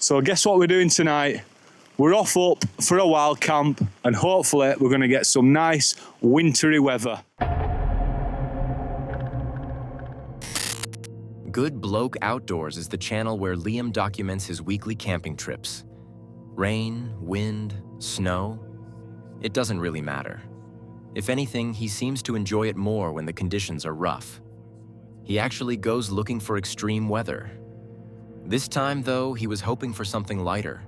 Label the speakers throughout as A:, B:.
A: So guess what we're doing tonight? We're off up for a wild camp and hopefully we're going to get some nice wintry weather.
B: Good Bloke Outdoors is the channel where Liam documents his weekly camping trips. Rain, wind, snow, it doesn't really matter. If anything, he seems to enjoy it more when the conditions are rough. He actually goes looking for extreme weather. This time, though, he was hoping for something lighter.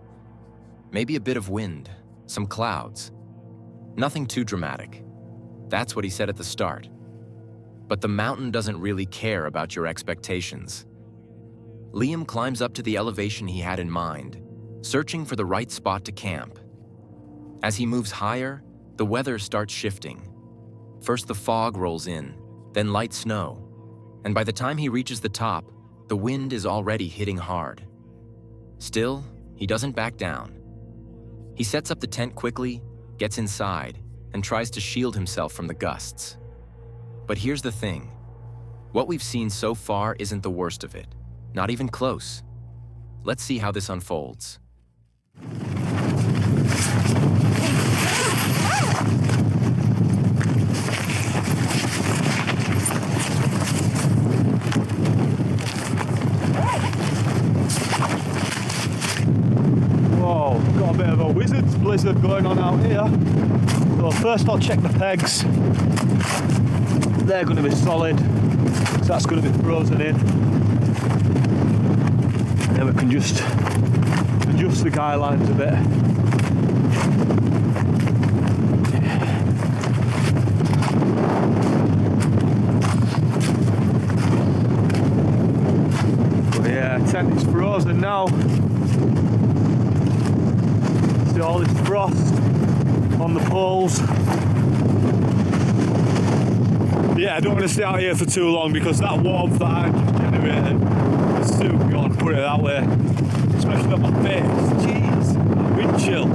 B: Maybe a bit of wind, some clouds. Nothing too dramatic. That's what he said at the start. But the mountain doesn't really care about your expectations. Liam climbs up to the elevation he had in mind, searching for the right spot to camp. As he moves higher, the weather starts shifting. First the fog rolls in, then light snow, and by the time he reaches the top, the wind is already hitting hard. Still, he doesn't back down. He sets up the tent quickly, gets inside, and tries to shield himself from the gusts. But here's the thing. What we've seen so far isn't the worst of it, not even close. Let's see how this unfolds.
A: Whoa, got a bit of a wizard's blizzard going on out here. So first I'll check the pegs. They're going to be solid, so that's going to be frozen in. And then we can just adjust the guy lines a bit. But yeah, tent is frozen now. See all this frost on the poles. Yeah, I don't want to stay out here for too long because that warmth that I just generated is soon gone, put it that way. Especially on my face. Jeez, that wind chill.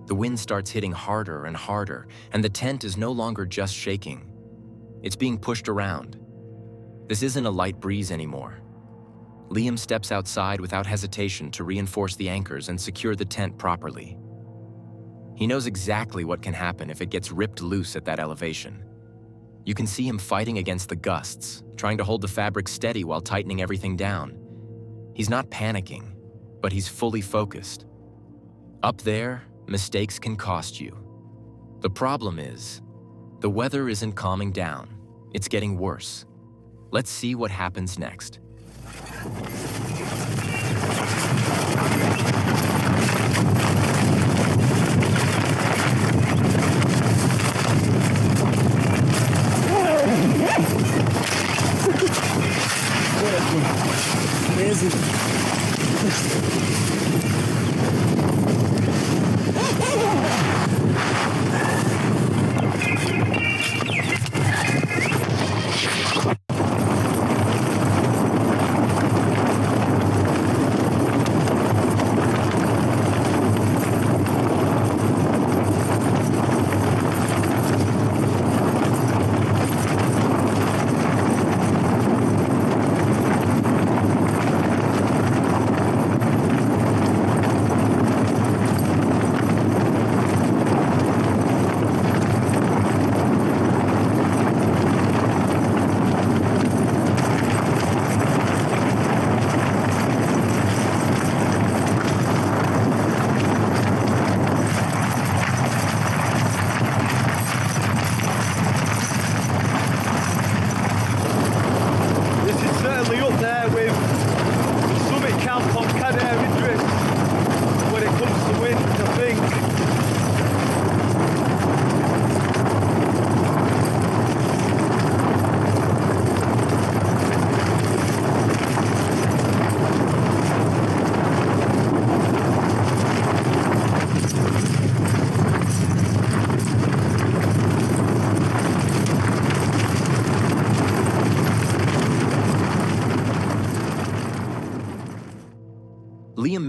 B: The wind starts hitting harder and harder, and the tent is no longer just shaking. It's being pushed around. This isn't a light breeze anymore. Liam steps outside without hesitation to reinforce the anchors and secure the tent properly. He knows exactly what can happen if it gets ripped loose at that elevation. You can see him fighting against the gusts, trying to hold the fabric steady while tightening everything down. He's not panicking, but he's fully focused. Up there, mistakes can cost you. The problem is, the weather isn't calming down. It's getting worse. Let's see what happens next.
A: Amazing.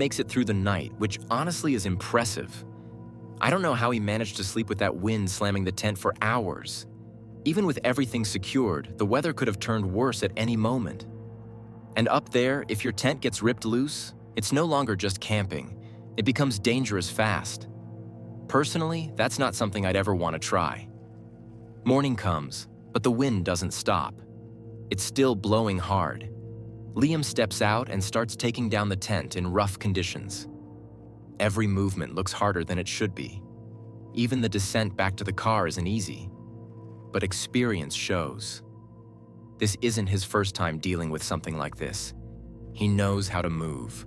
B: makes it through the night, which honestly is impressive. I don't know how he managed to sleep with that wind slamming the tent for hours. Even with everything secured, the weather could have turned worse at any moment. And up there, if your tent gets ripped loose, it's no longer just camping. It becomes dangerous fast. Personally, that's not something I'd ever want to try. Morning comes, but the wind doesn't stop. It's still blowing hard. Liam steps out and starts taking down the tent in rough conditions. Every movement looks harder than it should be. Even the descent back to the car isn't easy. But experience shows. This isn't his first time dealing with something like this. He knows how to move,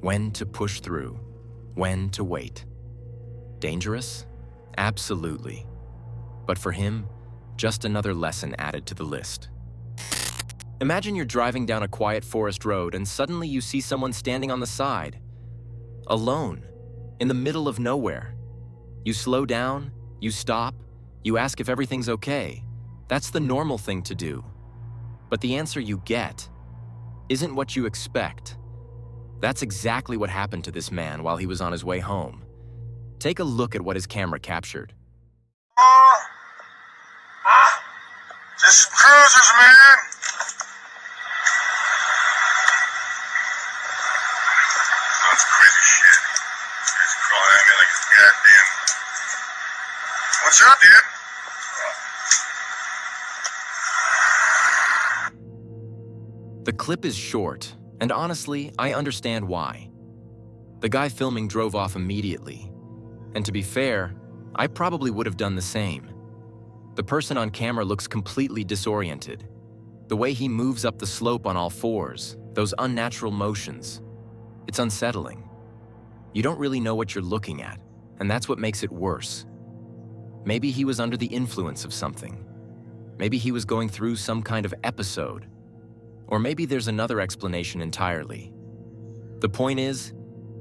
B: when to push through, when to wait. Dangerous? Absolutely. But for him, just another lesson added to the list. Imagine you're driving down a quiet forest road and suddenly you see someone standing on the side. Alone, in the middle of nowhere. You slow down, you stop, you ask if everything's okay. That's the normal thing to do. But the answer you get isn't what you expect. That's exactly what happened to this man while he was on his way home. Take a look at what his camera captured.
C: Just cruisers, man. That's crazy shit. He's crawling at me like it's goddamn. What's up, dude?
B: The clip is short, and honestly, I understand why. The guy filming drove off immediately. And to be fair, I probably would have done the same. The person on camera looks completely disoriented. The way he moves up the slope on all fours, those unnatural motions, it's unsettling. You don't really know what you're looking at, and that's what makes it worse. Maybe he was under the influence of something. Maybe he was going through some kind of episode. Or maybe there's another explanation entirely. The point is,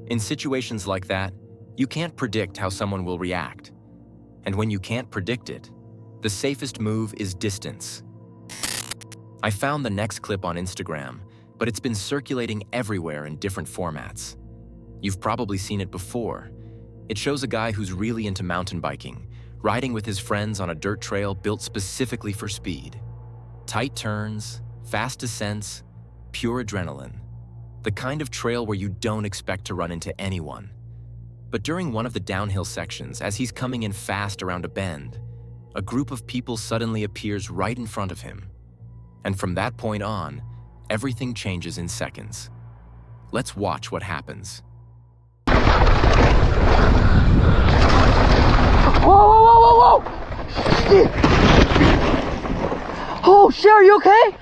B: in situations like that, you can't predict how someone will react. And when you can't predict it, the safest move is distance. I found the next clip on Instagram, but it's been circulating everywhere in different formats. You've probably seen it before. It shows a guy who's really into mountain biking, riding with his friends on a dirt trail built specifically for speed. Tight turns, fast descents, pure adrenaline. The kind of trail where you don't expect to run into anyone. But during one of the downhill sections, as he's coming in fast around a bend, a group of people suddenly appears right in front of him. And from that point on, everything changes in seconds. Let's watch what happens.
D: Whoa, whoa, whoa, whoa, whoa! Shit! Oh shit, are you okay?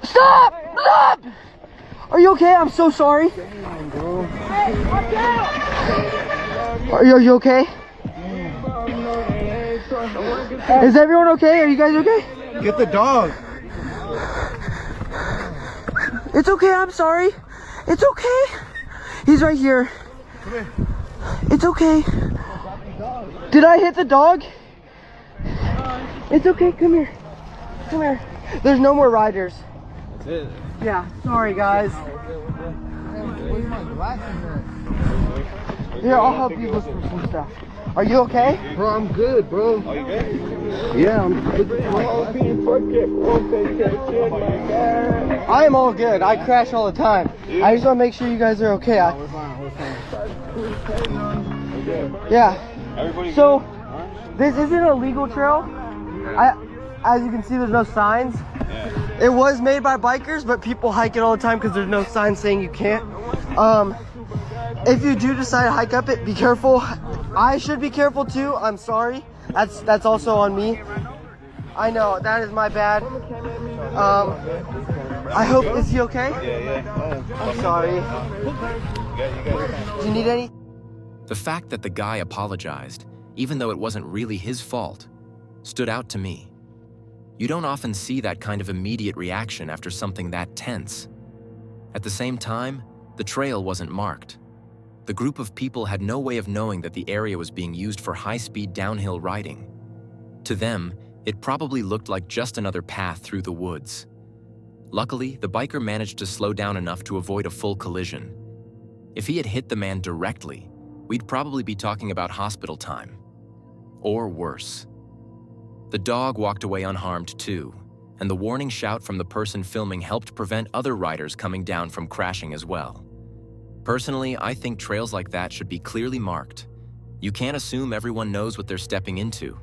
D: Stop! Stop! Are you okay? I'm so sorry.
E: Damn, bro.
D: Hey, watch out! Are you okay? Is everyone okay? Are you guys okay?
E: Get the dog.
D: It's okay, I'm sorry. It's okay. He's right here.
E: Come here.
D: It's okay. Did I hit the dog? It's okay, come here. Come here. There's no more riders.
E: That's it.
D: Yeah, sorry guys.
E: Where's my glasses at?
D: Here, I'll help you look for some stuff. Are you okay?
E: Bro, I'm good, bro. Are you good? Yeah, I'm good.
D: I am all good. I crash all the time. I just want to make sure you guys are okay.
E: We're fine, we're fine.
D: Yeah. So, this isn't a legal trail. As you can see, there's no signs. It was made by bikers, but people hike it all the time because there's no sign saying you can't. If you do decide to hike up it, be careful. I should be careful too. I'm sorry. That's also on me. I know, that is my bad. I hope, is he okay?
E: Yeah.
D: I'm sorry. Do you need any?
B: The fact that the guy apologized, even though it wasn't really his fault, stood out to me. You don't often see that kind of immediate reaction after something that tense. At the same time, the trail wasn't marked. The group of people had no way of knowing that the area was being used for high-speed downhill riding. To them, it probably looked like just another path through the woods. Luckily, the biker managed to slow down enough to avoid a full collision. If he had hit the man directly, we'd probably be talking about hospital time. Or worse. The dog walked away unharmed too, and the warning shout from the person filming helped prevent other riders coming down from crashing as well. Personally, I think trails like that should be clearly marked. You can't assume everyone knows what they're stepping into.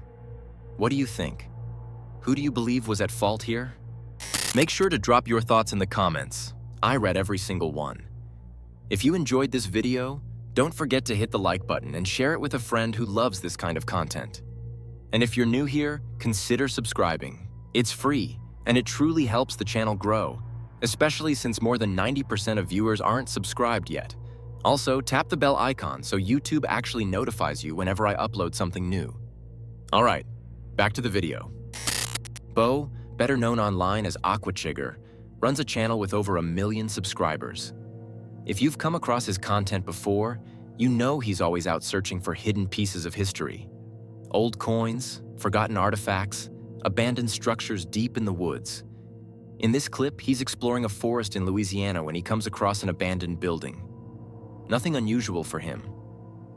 B: What do you think? Who do you believe was at fault here? Make sure to drop your thoughts in the comments. I read every single one. If you enjoyed this video, don't forget to hit the like button and share it with a friend who loves this kind of content. And if you're new here, consider subscribing. It's free, and it truly helps the channel grow, especially since more than 90% of viewers aren't subscribed yet. Also, tap the bell icon so YouTube actually notifies you whenever I upload something new. All right, back to the video. Bo, better known online as Aquachigger, runs a channel with over 1 million subscribers. If you've come across his content before, you know he's always out searching for hidden pieces of history. Old coins, forgotten artifacts, abandoned structures deep in the woods. In this clip, he's exploring a forest in Louisiana when he comes across an abandoned building. Nothing unusual for him.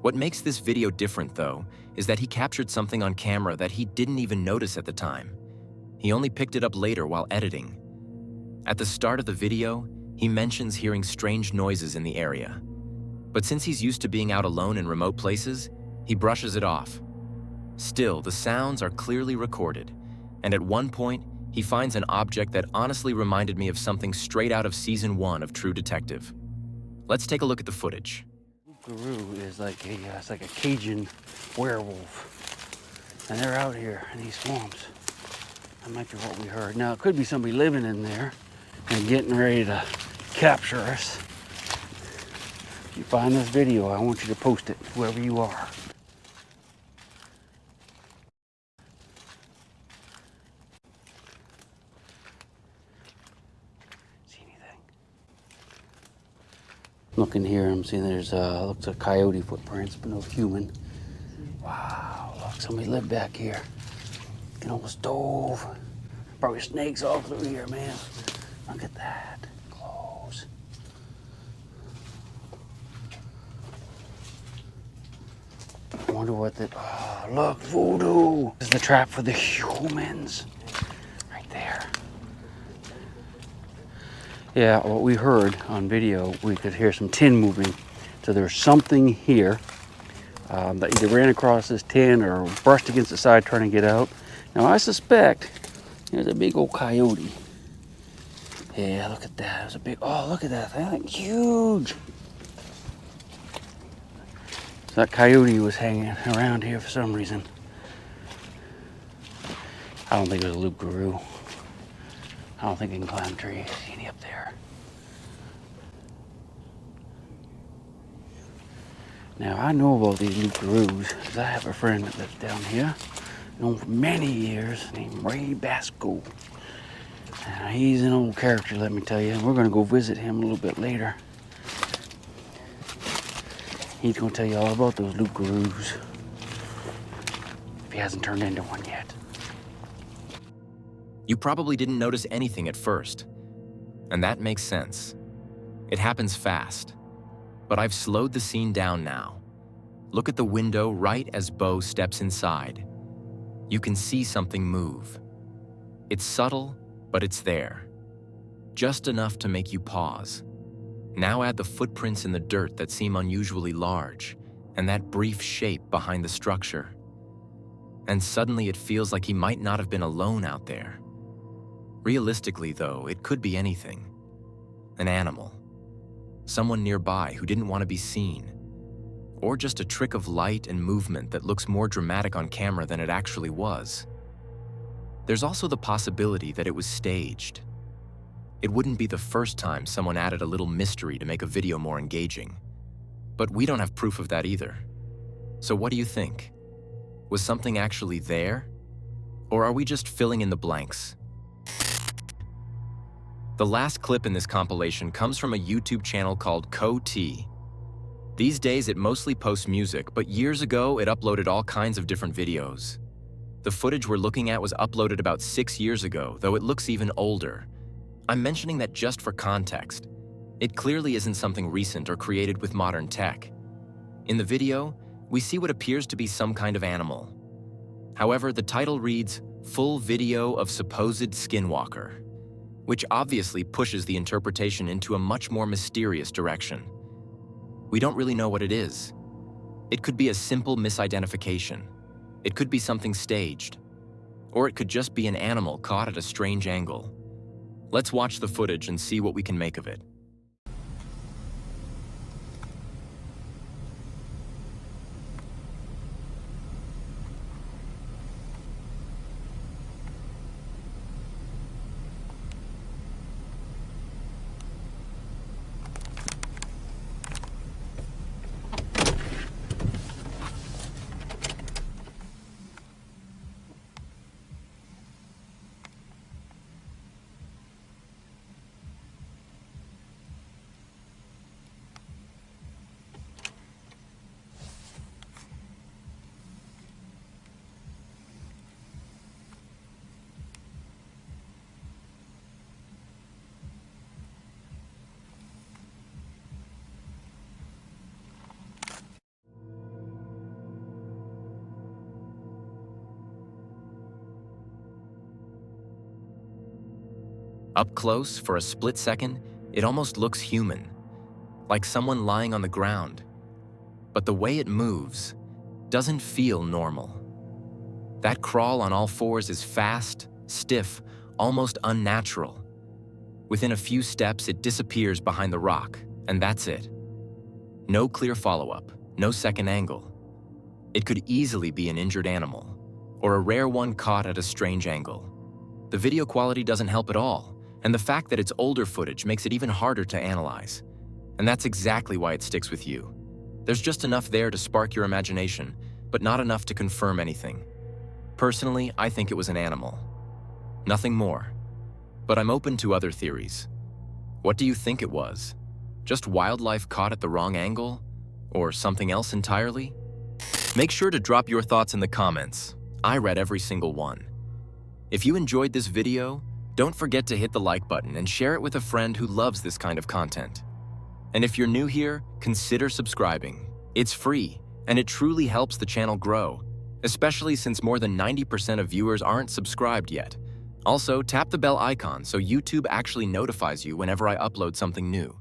B: What makes this video different, though, is that he captured something on camera that he didn't even notice at the time. He only picked it up later while editing. At the start of the video, he mentions hearing strange noises in the area. But since he's used to being out alone in remote places, he brushes it off. Still, the sounds are clearly recorded, and at one point, he finds an object that honestly reminded me of something straight out of Season 1 of True Detective. Let's take a look at the footage.
F: Guru is like it's like a Cajun werewolf, and they're out here in these swamps. That might be what we heard. Now, it could be somebody living in there and getting ready to capture us. If you find this video, I want you to post it, whoever you are. Looking here, I'm seeing there's looks like coyote footprints, but no human. Wow, look, somebody lived back here. An old stove. Probably snakes all through here, man. Look at that. Close. I wonder what that. Oh, look, voodoo. This is the trap for the humans. Right there. Yeah, what we heard on video, we could hear some tin moving. So there's something here that either ran across this tin or brushed against the side trying to get out. Now I suspect there's a big old coyote. Yeah, look at that. There's a big, oh, look at that thing, huge. So that coyote was hanging around here for some reason. I don't think it was a loup-garou. I don't think he can climb trees. See any up there? Now, I know about these loup-garous because I have a friend that lives down here, known for many years, named Ray Basco. He's an old character, let me tell you, and we're going to go visit him a little bit later. He's going to tell you all about those loup-garous, if he hasn't turned into one yet.
B: You probably didn't notice anything at first, and that makes sense. It happens fast, but I've slowed the scene down now. Look at the window right as Bo steps inside. You can see something move. It's subtle, but it's there. Just enough to make you pause. Now add the footprints in the dirt that seem unusually large, and that brief shape behind the structure. And suddenly it feels like he might not have been alone out there. Realistically, though, it could be anything. An animal. Someone nearby who didn't want to be seen. Or just a trick of light and movement that looks more dramatic on camera than it actually was. There's also the possibility that it was staged. It wouldn't be the first time someone added a little mystery to make a video more engaging. But we don't have proof of that either. So what do you think? Was something actually there? Or are we just filling in the blanks? The last clip in this compilation comes from a YouTube channel called Co-T. These days it mostly posts music, but years ago it uploaded all kinds of different videos. The footage we're looking at was uploaded about 6 years ago, though it looks even older. I'm mentioning that just for context. It clearly isn't something recent or created with modern tech. In the video, we see what appears to be some kind of animal. However, the title reads, "Full Video of Supposed Skinwalker," which obviously pushes the interpretation into a much more mysterious direction. We don't really know what it is. It could be a simple misidentification. It could be something staged. Or it could just be an animal caught at a strange angle. Let's watch the footage and see what we can make of it. Up close, for a split second, it almost looks human, like someone lying on the ground. But the way it moves doesn't feel normal. That crawl on all fours is fast, stiff, almost unnatural. Within a few steps, it disappears behind the rock, and that's it. No clear follow-up, no second angle. It could easily be an injured animal, or a rare one caught at a strange angle. The video quality doesn't help at all, and the fact that it's older footage makes it even harder to analyze. And that's exactly why it sticks with you. There's just enough there to spark your imagination, but not enough to confirm anything. Personally, I think it was an animal. Nothing more. But I'm open to other theories. What do you think it was? Just wildlife caught at the wrong angle? Or something else entirely? Make sure to drop your thoughts in the comments. I read every single one. If you enjoyed this video, don't forget to hit the like button and share it with a friend who loves this kind of content. And if you're new here, consider subscribing. It's free, and it truly helps the channel grow, especially since more than 90% of viewers aren't subscribed yet. Also, tap the bell icon so YouTube actually notifies you whenever I upload something new.